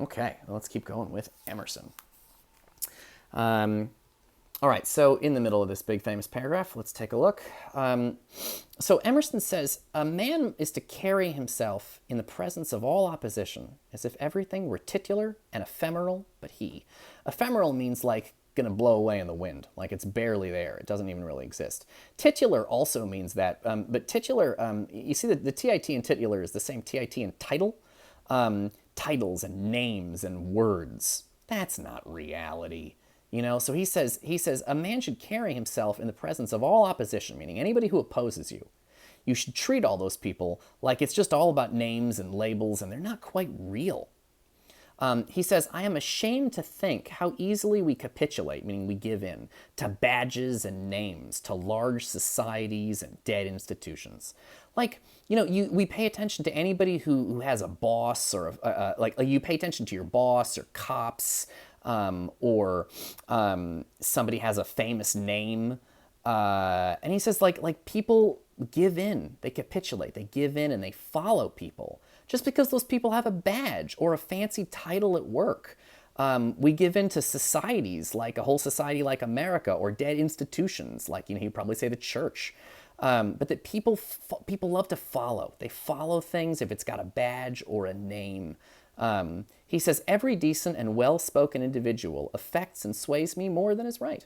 Okay, well, let's keep going with Emerson. Um, all right, so in the middle of this big famous paragraph, let's take a look. So Emerson says, a man is to carry himself in the presence of all opposition as if everything were titular and ephemeral but he. Ephemeral means like going to blow away in the wind, like it's barely there. It doesn't even really exist. Titular also means that, but titular, you see the TIT in titular is the same TIT in title. Titles and names and words. That's not reality. So he says a man should carry himself in the presence of all opposition, meaning anybody who opposes you. You should treat all those people like it's just all about names and labels and they're not quite real. He says, I am ashamed to think how easily we capitulate, meaning we give in, to badges and names, to large societies and dead institutions. Like, we pay attention to anybody who has a boss or like you pay attention to your boss or cops or somebody has a famous name. And he says, like people give in, they capitulate, they give in and they follow people just because those people have a badge or a fancy title at work. We give in to societies, like a whole society like America, or dead institutions, like you probably say the church. But that people love to follow. They follow things if it's got a badge or a name. He says every decent and well-spoken individual affects and sways me more than is right.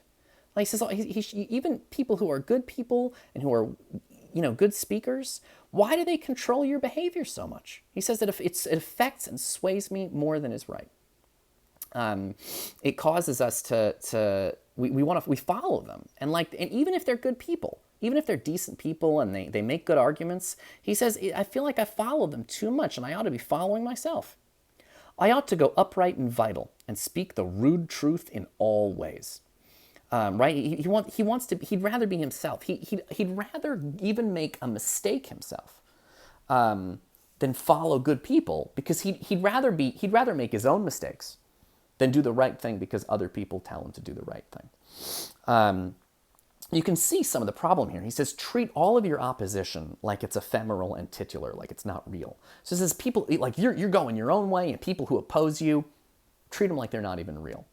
Like he says, even people who are good people and who are good speakers, why do they control your behavior so much? He says that it affects and sways me more than is right. It causes us to we follow them, and even if they're good people, even if they're decent people and they make good arguments, he says, I feel like I follow them too much and I ought to be following myself. I ought to go upright and vital and speak the rude truth in all ways. Right? He wants to. He'd rather be himself. He'd rather even make a mistake himself than follow good people, because he'd rather make his own mistakes than do the right thing because other people tell him to do the right thing. You can see some of the problem here. He says, treat all of your opposition like it's ephemeral and titular, like it's not real. So he says, people, like you're going your own way, and people who oppose you, treat them like they're not even real.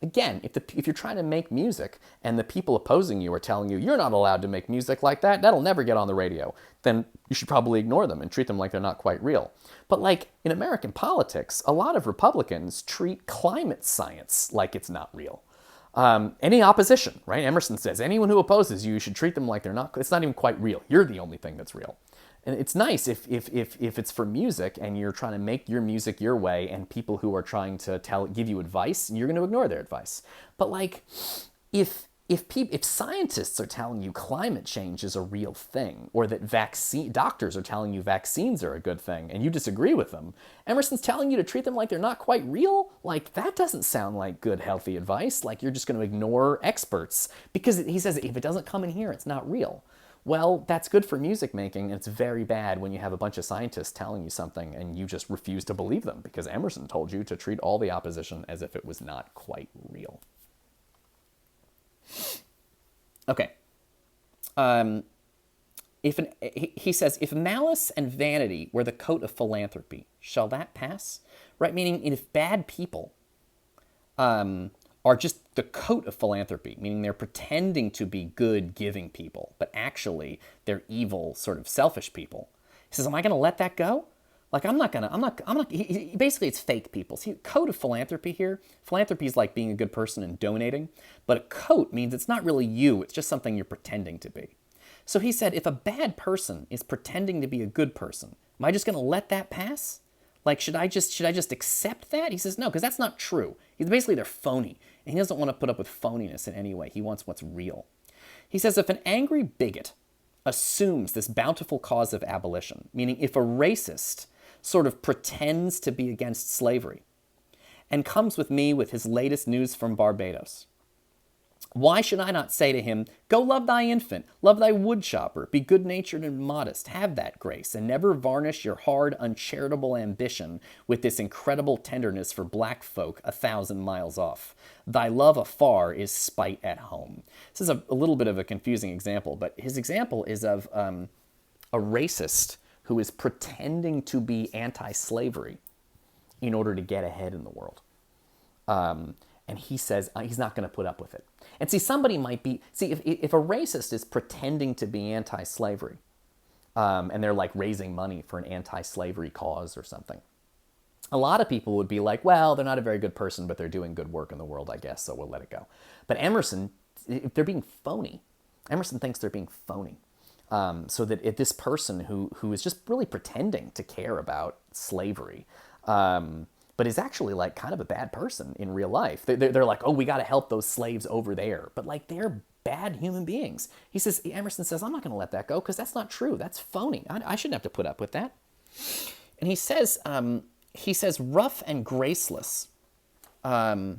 Again, if you're trying to make music and the people opposing you are telling you you're not allowed to make music like that, that'll never get on the radio, then you should probably ignore them and treat them like they're not quite real. But like in American politics, a lot of Republicans treat climate science like it's not real. Any opposition, right? Emerson says anyone who opposes you, you should treat them like it's not even quite real. You're the only thing that's real. And it's nice if it's for music and you're trying to make your music your way, and people who are trying to give you advice, you're going to ignore their advice. But like if scientists are telling you climate change is a real thing, or that doctors are telling you vaccines are a good thing, and you disagree with them, Emerson's telling you to treat them like they're not quite real, like that doesn't sound like good, healthy advice. Like you're just going to ignore experts because he says if it doesn't come in here, it's not real. Well, that's good for music making, and it's very bad when you have a bunch of scientists telling you something and you just refuse to believe them because Emerson told you to treat all the opposition as if it was not quite real. Okay. He says, if malice and vanity were the coat of philanthropy, shall that pass? Right? Meaning, if bad people are just the coat of philanthropy, meaning they're pretending to be good, giving people, but actually they're evil, sort of selfish people. He says, am I going to let that go? Like, I'm not, basically it's fake people. See, coat of philanthropy here, philanthropy is like being a good person and donating, but a coat means it's not really you, it's just something you're pretending to be. So he said, if a bad person is pretending to be a good person, am I just going to let that pass? Like, should I just accept that? He says, no, because that's not true. Basically, they're phony. And he doesn't want to put up with phoniness in any way. He wants what's real. He says, if an angry bigot assumes this bountiful cause of abolition, meaning if a racist sort of pretends to be against slavery and comes with me with his latest news from Barbados, why should I not say to him, go love thy infant, love thy woodchopper, be good-natured and modest, have that grace, and never varnish your hard, uncharitable ambition with this incredible tenderness for black folk 1,000 miles off. Thy love afar is spite at home. This is a little bit of a confusing example, but his example is of a racist who is pretending to be anti-slavery in order to get ahead in the world. And he says he's not going to put up with it. And see, somebody might be, see, if a racist is pretending to be anti-slavery, and they're like raising money for an anti-slavery cause or something, a lot of people would be like, well, they're not a very good person, but they're doing good work in the world, I guess, so we'll let it go. But Emerson, if they're being phony. Emerson thinks they're being phony. So that if this person who is just really pretending to care about slavery, but is actually like kind of a bad person in real life. They're like, oh, we got to help those slaves over there. But like they're bad human beings. Emerson says, I'm not going to let that go because that's not true. That's phony. I shouldn't have to put up with that. And he says rough and graceless. Rough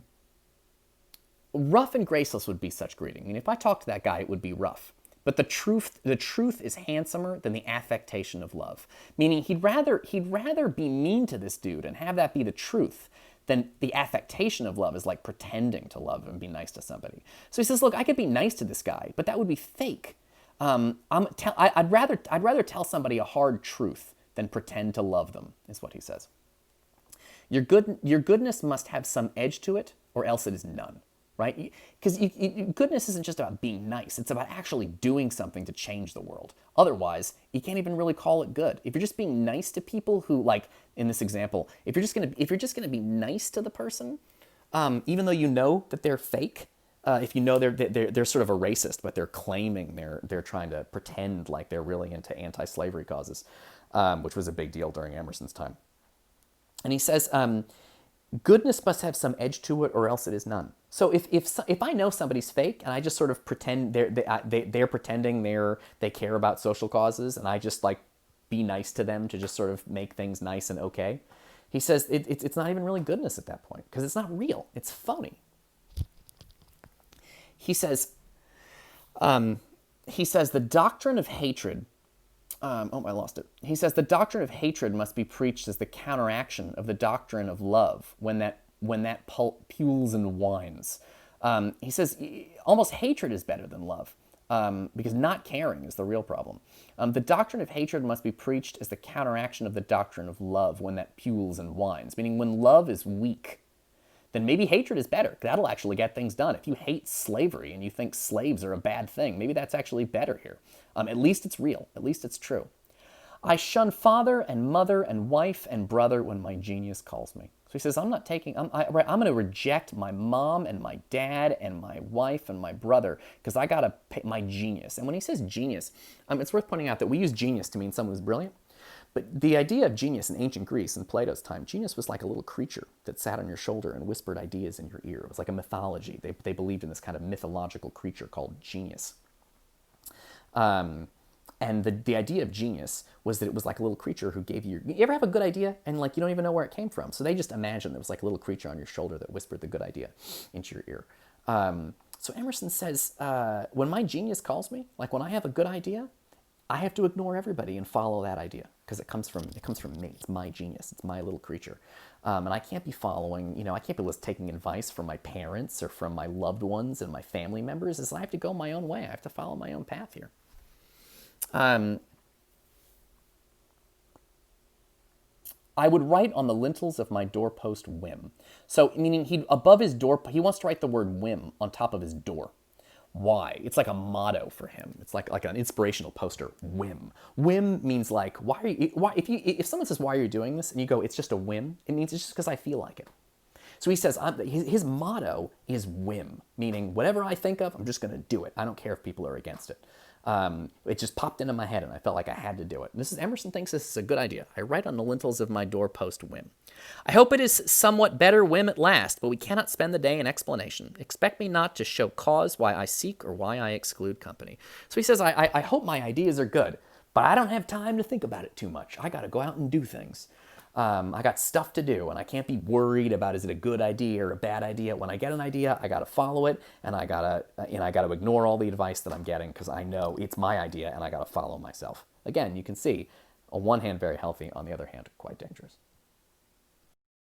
and graceless would be such greeting. I mean, if I talked to that guy, it would be rough. But the truth is handsomer than the affectation of love. Meaning he'd rather be mean to this dude and have that be the truth than the affectation of love is like pretending to love and be nice to somebody. So he says, look, I could be nice to this guy, but that would be fake. I'd rather tell somebody a hard truth than pretend to love them, is what he says. Your goodness must have some edge to it, or else it is none. Right? Because goodness isn't just about being nice. It's about actually doing something to change the world. Otherwise, you can't even really call it good. If you're just being nice to people who, like in this example, if you're just gonna be nice to the person, even though you know that they're fake, if you know they're sort of a racist, but they're claiming they're trying to pretend like they're really into anti-slavery causes, which was a big deal during Emerson's time. And he says, goodness must have some edge to it, or else it is none. So if I know somebody's fake and I just sort of pretend they're pretending they care about social causes, and I just like be nice to them to just sort of make things nice and okay, he says it's not even really goodness at that point because it's not real. It's phony. He says the doctrine of hatred. I lost it. He says the doctrine of hatred must be preached as the counteraction of the doctrine of love when that pules and whines. He says almost hatred is better than love because not caring is the real problem. The doctrine of hatred must be preached as the counteraction of the doctrine of love when that pules and whines, meaning when love is weak, then maybe hatred is better. That'll actually get things done. If you hate slavery and you think slaves are a bad thing, maybe that's actually better here. At least it's real. At least it's true. I shun father and mother and wife and brother when my genius calls me. So he says, I'm going to reject my mom and my dad and my wife and my brother because I got to pay my genius. And when he says genius, it's worth pointing out that we use genius to mean someone who's brilliant. But the idea of genius in ancient Greece in Plato's time, genius was like a little creature that sat on your shoulder and whispered ideas in your ear. It was like a mythology. They believed in this kind of mythological creature called genius. And the idea of genius was that it was like a little creature who gave you ever have a good idea and like you don't even know where it came from? So they just imagined there was like a little creature on your shoulder that whispered the good idea into your ear. So Emerson says, when my genius calls me, like when I have a good idea, I have to ignore everybody and follow that idea because it comes from me. It's my genius. It's my little creature. And I can't be following, I can't be taking advice from my parents or from my loved ones and my family members. I have to go my own way. I have to follow my own path here. I would write on the lintels of my doorpost whim. So, meaning above his door, he wants to write the word whim on top of his door. Why? It's like a motto for him. It's like an inspirational poster. Whim. Whim means like, if someone says, why are you doing this? And you go, it's just a whim. It means it's just because I feel like it. So he says, his motto is whim, meaning whatever I think of, I'm just going to do it. I don't care if people are against it. It just popped into my head and I felt like I had to do it. Emerson thinks this is a good idea. I write on the lintels of my doorpost whim. I hope it is somewhat better whim at last, but we cannot spend the day in explanation. Expect me not to show cause why I seek or why I exclude company. So he says, I hope my ideas are good, but I don't have time to think about it too much. I got to go out and do things. I got stuff to do, and I can't be worried about is it a good idea or a bad idea. When I get an idea, I got to follow it, and I got to ignore all the advice that I'm getting because I know it's my idea, and I got to follow myself. Again, you can see, on one hand, very healthy, on the other hand, quite dangerous.